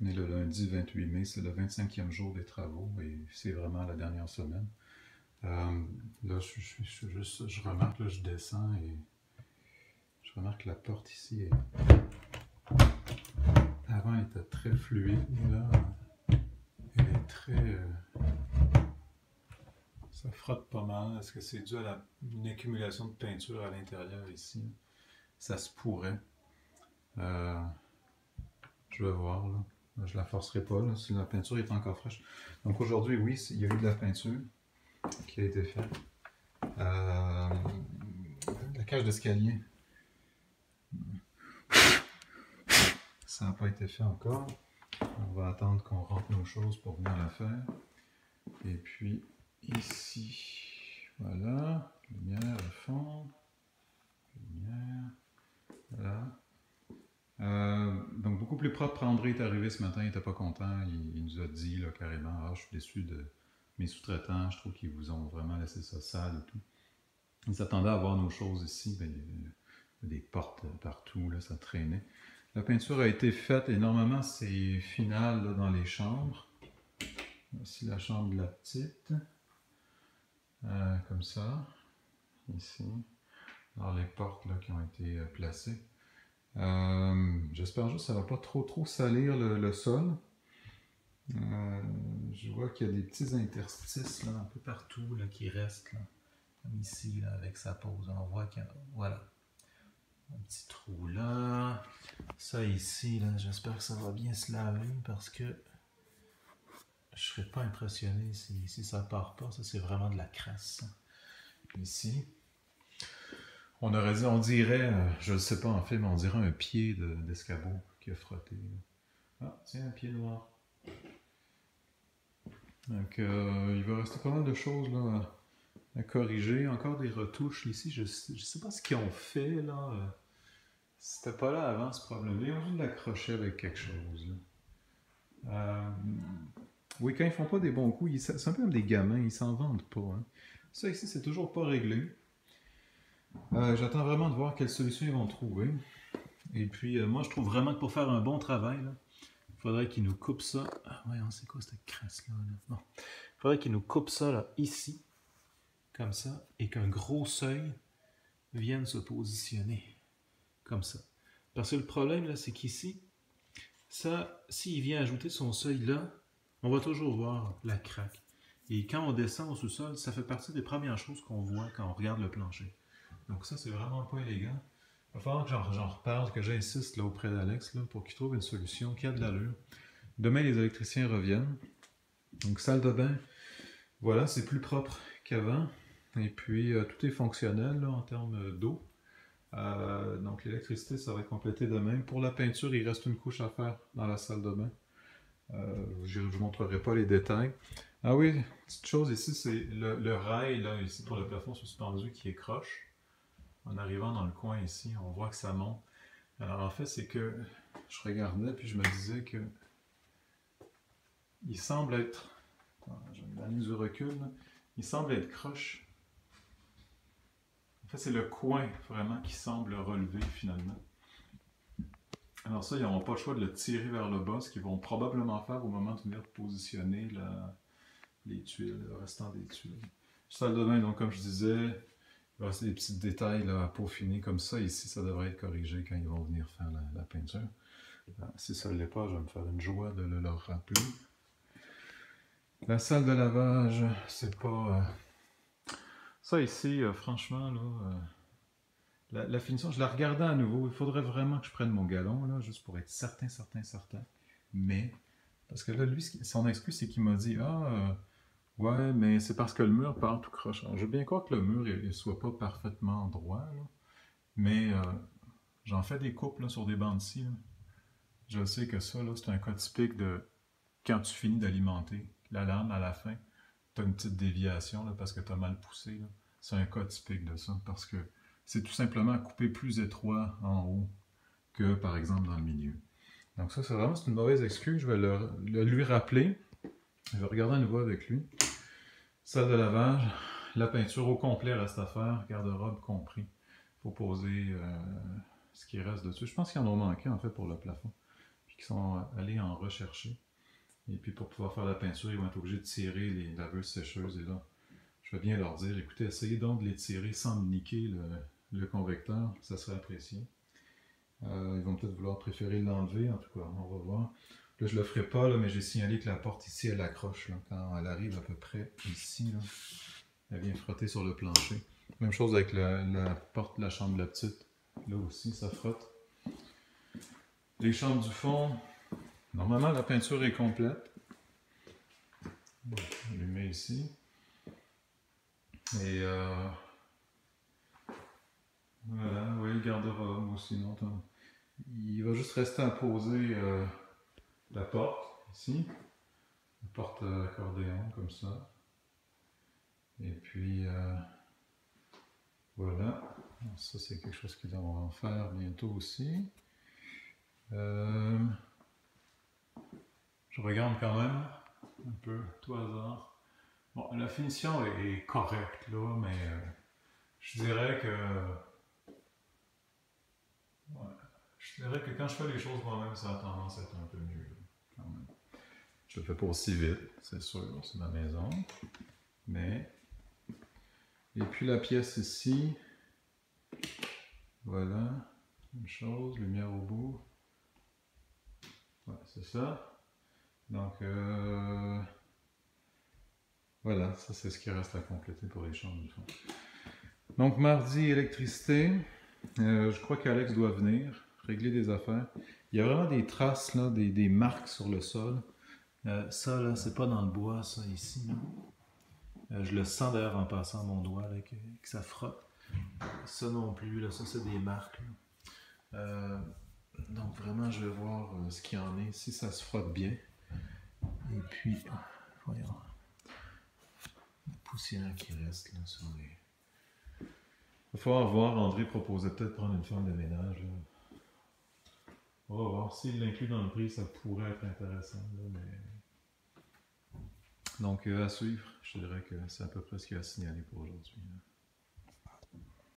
On est le lundi 28 mai, c'est le 25e jour des travaux et c'est vraiment la dernière semaine. Là, je remarque, là, je descends et je remarque que la porte ici, avant, elle était très fluide. Là, elle est très. Ça frotte pas mal. Est-ce que c'est dû à une accumulation de peinture à l'intérieur ici? Ça se pourrait. Je vais voir, là. Je la forcerai pas, là, si la peinture est encore fraîche. Donc aujourd'hui, oui, il y a eu de la peinture qui a été faite. La cage d'escalier, ça n'a pas été fait encore. On va attendre qu'on rentre nos choses pour venir la faire. Et puis ici, voilà, lumière à fond, lumière, voilà. Donc beaucoup plus propre. André est arrivé ce matin, il n'était pas content. Il nous a dit là, carrément, ah, je suis déçu de mes sous-traitants, je trouve qu'ils vous ont vraiment laissé ça sale et tout. Ils s'attendaient à voir nos choses ici, ben, il y avait des portes partout, là, ça traînait. La peinture a été faite et normalement c'est final là, dans les chambres. Voici la chambre de la petite. Comme ça. Ici. Alors les portes là, qui ont été placées. J'espère juste que ça ne va pas trop salir le sol. Je vois qu'il y a des petits interstices là, un peu partout là, qui restent. Là. Comme ici, là, avec sa pose. On voit qu'il y a, voilà, un petit trou là. Ça ici, là, j'espère que ça va bien se laver parce que je serais pas impressionné si ça part pas. Ça, c'est vraiment de la crasse. Ici. On aurait dit, on dirait, je ne sais pas en fait, mais on dirait un pied d'escabeau qui a frotté. Ah, tiens, un pied noir. Donc, il va rester pas mal de choses là, à corriger. Encore des retouches ici. Je sais pas ce qu'ils ont fait là. C'était pas là avant ce problème-là. Ils ont dû l'accrocher avec quelque chose. Oui, quand ils font pas des bons coups, c'est un peu comme des gamins, ils s'en vendent pas. Hein. Ça ici, c'est toujours pas réglé. J'attends vraiment de voir quelle solution ils vont trouver. Et puis, moi, je trouve vraiment que pour faire un bon travail, il faudrait qu'ils nous coupent ça. Ah, ouais, c'est quoi cette crasse-là? Bon. Il faudrait qu'ils nous coupent ça là, ici, comme ça, et qu'un gros seuil vienne se positionner, comme ça. Parce que le problème, là, c'est qu'ici, ça, s'il vient ajouter son seuil là, on va toujours voir la craque. Et quand on descend au sous-sol, ça fait partie des premières choses qu'on voit quand on regarde le plancher. Donc ça, c'est vraiment pas élégant. Il va falloir que j'en reparle, que j'insiste là, auprès d'Alex pour qu'il trouve une solution qui a de l'allure. Demain, les électriciens reviennent. Donc, salle de bain, voilà, c'est plus propre qu'avant. Et puis, tout est fonctionnel là, en termes d'eau. Donc, l'électricité, ça va être complété demain. Pour la peinture, il reste une couche à faire dans la salle de bain. Je ne vous montrerai pas les détails. Ah oui, petite chose ici, c'est le rail là, ici pour le plafond suspendu qui est croche. En arrivant dans le coin ici, on voit que ça monte. Alors en fait, c'est que je regardais puis je me disais que il semble être, je vais me donner du recul, là. Il semble être croche. En fait, c'est le coin vraiment qui semble relever finalement. Alors ça, ils n'auront pas le choix de le tirer vers le bas, ce qu'ils vont probablement faire au moment de venir positionner les tuiles, le restant des tuiles. Salle de bain, donc comme je disais, il va rester des petits détails là, à peaufiner comme ça. Ici, ça devrait être corrigé quand ils vont venir faire la peinture. Si ça ne l'est pas, je vais me faire une joie de le leur rappeler. La salle de lavage, c'est pas... Ça ici, franchement, là, la finition, je la regardais à nouveau. Il faudrait vraiment que je prenne mon galon, là, juste pour être certain. Mais, parce que là, lui, son excuse, c'est qu'il m'a dit, ouais, mais c'est parce que le mur part tout croche. Je veux bien croire que le mur ne soit pas parfaitement droit, là, mais j'en fais des coupes là, sur des bancs ici. Je sais que ça, c'est un cas typique de quand tu finis d'alimenter la lame à la fin, tu as une petite déviation là, parce que tu as mal poussé. C'est un cas typique de ça, parce que c'est tout simplement couper plus étroit en haut que par exemple dans le milieu. Donc ça, c'est une mauvaise excuse. Je vais lui rappeler. Je vais regarder à nouveau avec lui. Salle de lavage, la peinture au complet reste à faire, garde-robe compris. Il faut poser ce qui reste dessus. Je pense qu'il y en a manqué en fait pour le plafond. Puis qui sont allés en rechercher. Et puis pour pouvoir faire la peinture, ils vont être obligés de tirer les laveuses sécheuses. Et là, je vais bien leur dire, écoutez, essayez donc de les tirer sans niquer le convecteur, ça serait apprécié. Ils vont peut-être vouloir préférer l'enlever, en tout cas, on va voir. Là, je le ferai pas, là, mais j'ai signalé que la porte ici, elle accroche. Là, quand elle arrive à peu près ici, là, elle vient frotter sur le plancher. Même chose avec la porte de la chambre de la petite. Là aussi, ça frotte. Les chambres du fond, normalement, la peinture est complète. On les met ici. Et voilà, oui, le garde-robe aussi. Non, il va juste rester à poser la porte ici. La porte accordéon comme ça. Et puis voilà. Ça, c'est quelque chose qu'ils vont en faire bientôt aussi. Je regarde quand même un peu, tout hasard. Bon, la finition est correcte là, mais je dirais que. Ouais, je dirais que quand je fais les choses moi-même, ça a tendance à être un peu mieux, là, quand même. Je le fais pas aussi vite, c'est sûr, c'est ma maison. Mais. Et puis la pièce ici. Voilà. Même chose, lumière au bout. Ouais, c'est ça. Donc, voilà, ça c'est ce qui reste à compléter pour les chambres du fond. Donc, mardi, électricité. Je crois qu'Alex doit venir régler des affaires. Il y a vraiment des traces, là, des marques sur le sol. Ça, là, c'est pas dans le bois, ça, ici. Je le sens d'ailleurs en passant mon doigt, là, que ça frotte. Ça non plus, là, ça, c'est des marques. Donc, vraiment, je vais voir ce qu'il y en est, si ça se frotte bien. Et puis, voyons. La poussière qui reste là sur les. Il va falloir voir, André proposait peut-être prendre une femme de ménage. Là. On va voir. S'il l'inclut dans le prix, ça pourrait être intéressant. Là, mais... Donc, à suivre. Je dirais que c'est à peu près ce qu'il a signalé pour aujourd'hui.